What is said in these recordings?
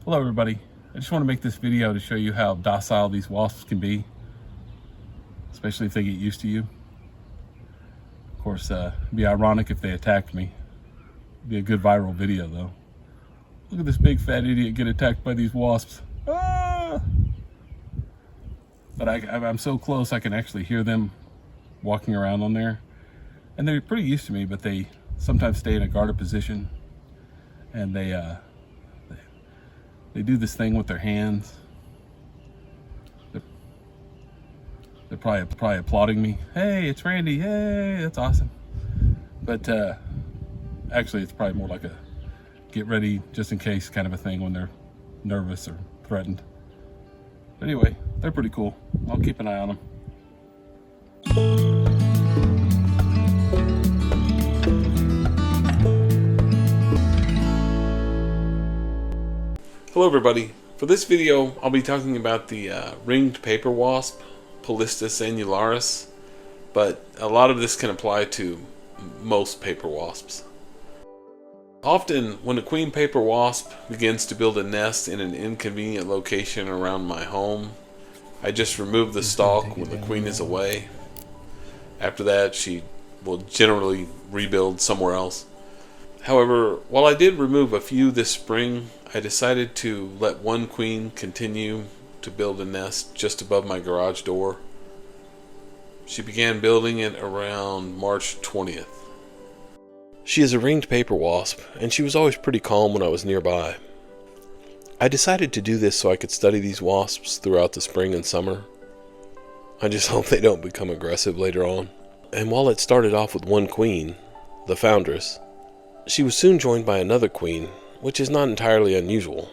Hello everybody. I just want to make this video to show you how docile these wasps can be, especially if they get used to you. Of course, it'd be ironic if they attacked me. It'd be a good viral video though. Look at this big fat idiot get attacked by these wasps. Ah! But I'm so close I can actually hear them walking around on there. And they're pretty used to me, but they sometimes stay in a guarded position. And they do this thing with their hands. They're probably applauding me. Hey, it's Randy. Hey, that's awesome. But actually, it's probably more like a get ready just in case kind of a thing when they're nervous or threatened. But anyway, they're pretty cool. I'll keep an eye on them. Hello everybody. For this video, I'll be talking about the ringed paper wasp, Polistes annularis, but a lot of this can apply to most paper wasps. Often, when a queen paper wasp begins to build a nest in an inconvenient location around my home, I just remove the stalk when the queen is away. After that, she will generally rebuild somewhere else. However, while I did remove a few this spring, I decided to let one queen continue to build a nest just above my garage door. She began building it around March 20th. She is a ringed paper wasp, and she was always pretty calm when I was nearby. I decided to do this so I could study these wasps throughout the spring and summer. I just hope they don't become aggressive later on. And while it started off with one queen, the foundress, she was soon joined by another queen, which is not entirely unusual.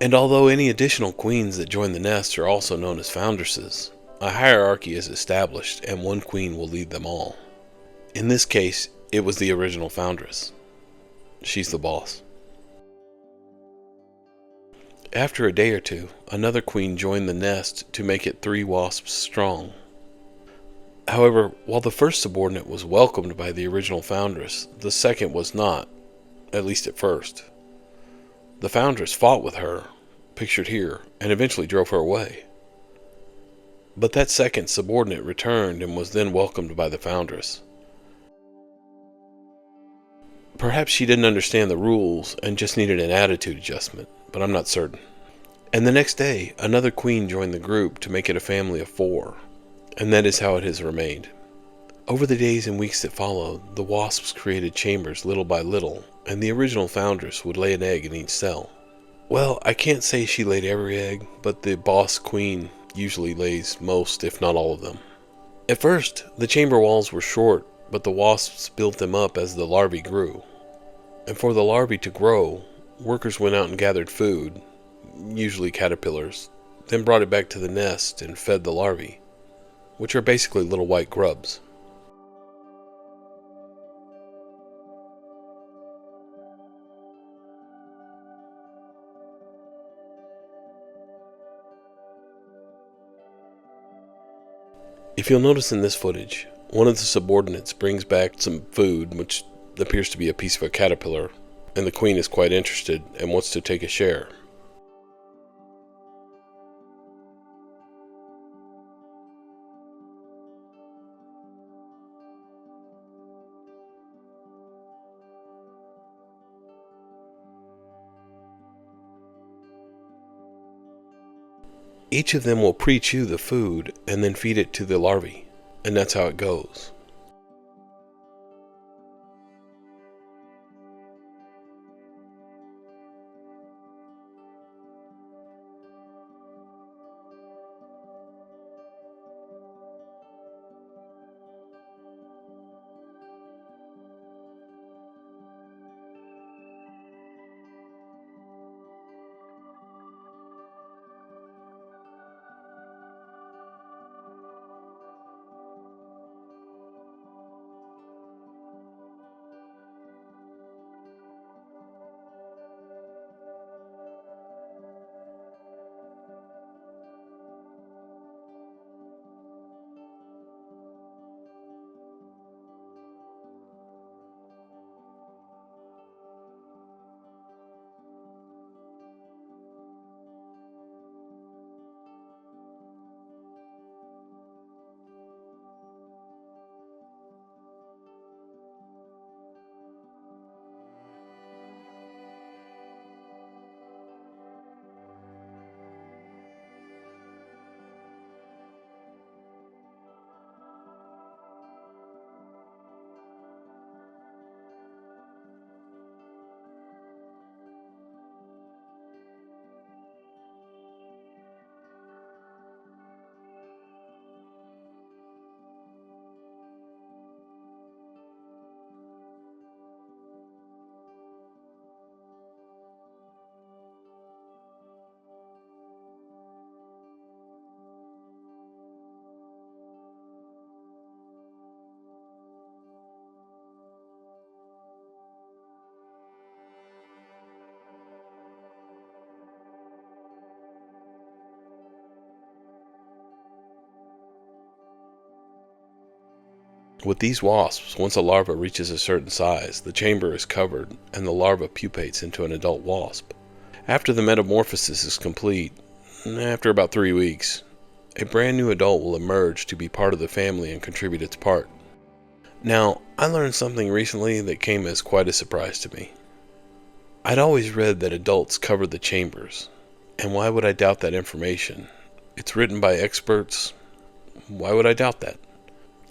And although any additional queens that join the nest are also known as foundresses, a hierarchy is established and one queen will lead them all. In this case, it was the original foundress. She's the boss. After a day or two, another queen joined the nest to make it 3 wasps strong. However, while the first subordinate was welcomed by the original foundress, the second was not, at least at first. The foundress fought with her, pictured here, and eventually drove her away. But that second subordinate returned and was then welcomed by the foundress. Perhaps she didn't understand the rules and just needed an attitude adjustment, but I'm not certain. And the next day, another queen joined the group to make it a family of 4, and that is how it has remained. Over the days and weeks that followed, the wasps created chambers little by little, and the original foundress would lay an egg in each cell. Well, I can't say she laid every egg, but the boss queen usually lays most, if not all of them. At first, the chamber walls were short, but the wasps built them up as the larvae grew. And for the larvae to grow, workers went out and gathered food, usually caterpillars, then brought it back to the nest and fed the larvae, which are basically little white grubs. If you'll notice in this footage, one of the subordinates brings back some food, which appears to be a piece of a caterpillar, and the queen is quite interested and wants to take a share. Each of them will pre-chew the food and then feed it to the larvae, and that's how it goes. With these wasps, once a larva reaches a certain size, the chamber is covered and the larva pupates into an adult wasp. After the metamorphosis is complete, after about 3 weeks, a brand new adult will emerge to be part of the family and contribute its part. Now, I learned something recently that came as quite a surprise to me. I'd always read that adults cover the chambers, and why would I doubt that information? It's written by experts. Why would I doubt that?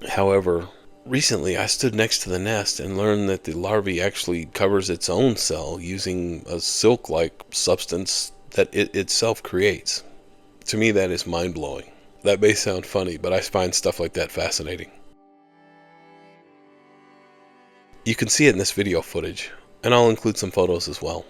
However, recently I stood next to the nest and learned that the larvae actually covers its own cell using a silk-like substance that it itself creates. To me, that is mind-blowing. That may sound funny, but I find stuff like that fascinating. You can see it in this video footage, and I'll include some photos as well.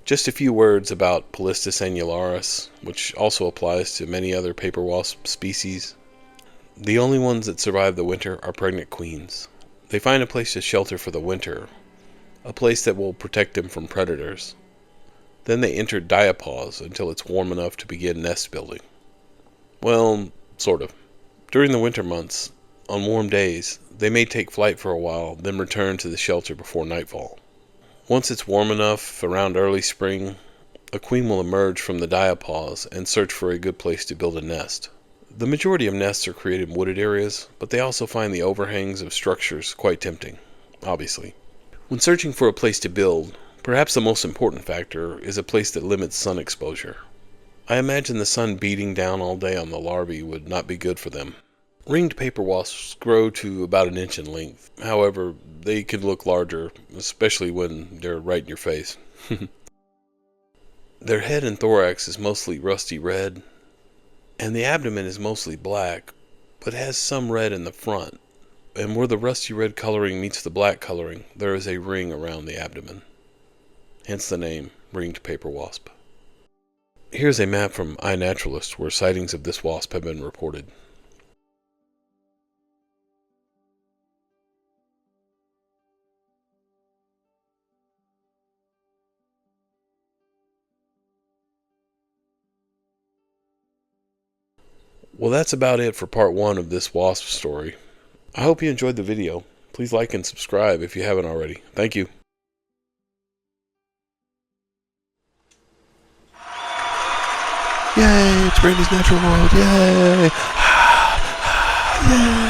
Just a few words about Polistes annularis, which also applies to many other paper wasp species. The only ones that survive the winter are pregnant queens. They find a place to shelter for the winter, a place that will protect them from predators. Then they enter diapause until it's warm enough to begin nest building. Well, sort of. During the winter months, on warm days, they may take flight for a while, then return to the shelter before nightfall. Once it's warm enough, around early spring, a queen will emerge from the diapause and search for a good place to build a nest. The majority of nests are created in wooded areas, but they also find the overhangs of structures quite tempting, obviously. When searching for a place to build, perhaps the most important factor is a place that limits sun exposure. I imagine the sun beating down all day on the larvae would not be good for them. Ringed paper wasps grow to about an inch in length. However, they can look larger, especially when they're right in your face. Their head and thorax is mostly rusty red, and the abdomen is mostly black, but has some red in the front. And where the rusty red coloring meets the black coloring, there is a ring around the abdomen. Hence the name, ringed paper wasp. Here's a map from iNaturalist where sightings of this wasp have been reported. Well, that's about it for part 1 of this wasp story. I hope you enjoyed the video. Please like and subscribe if you haven't already. Thank you. Yay, it's Brandy's Natural World, yay! Yay!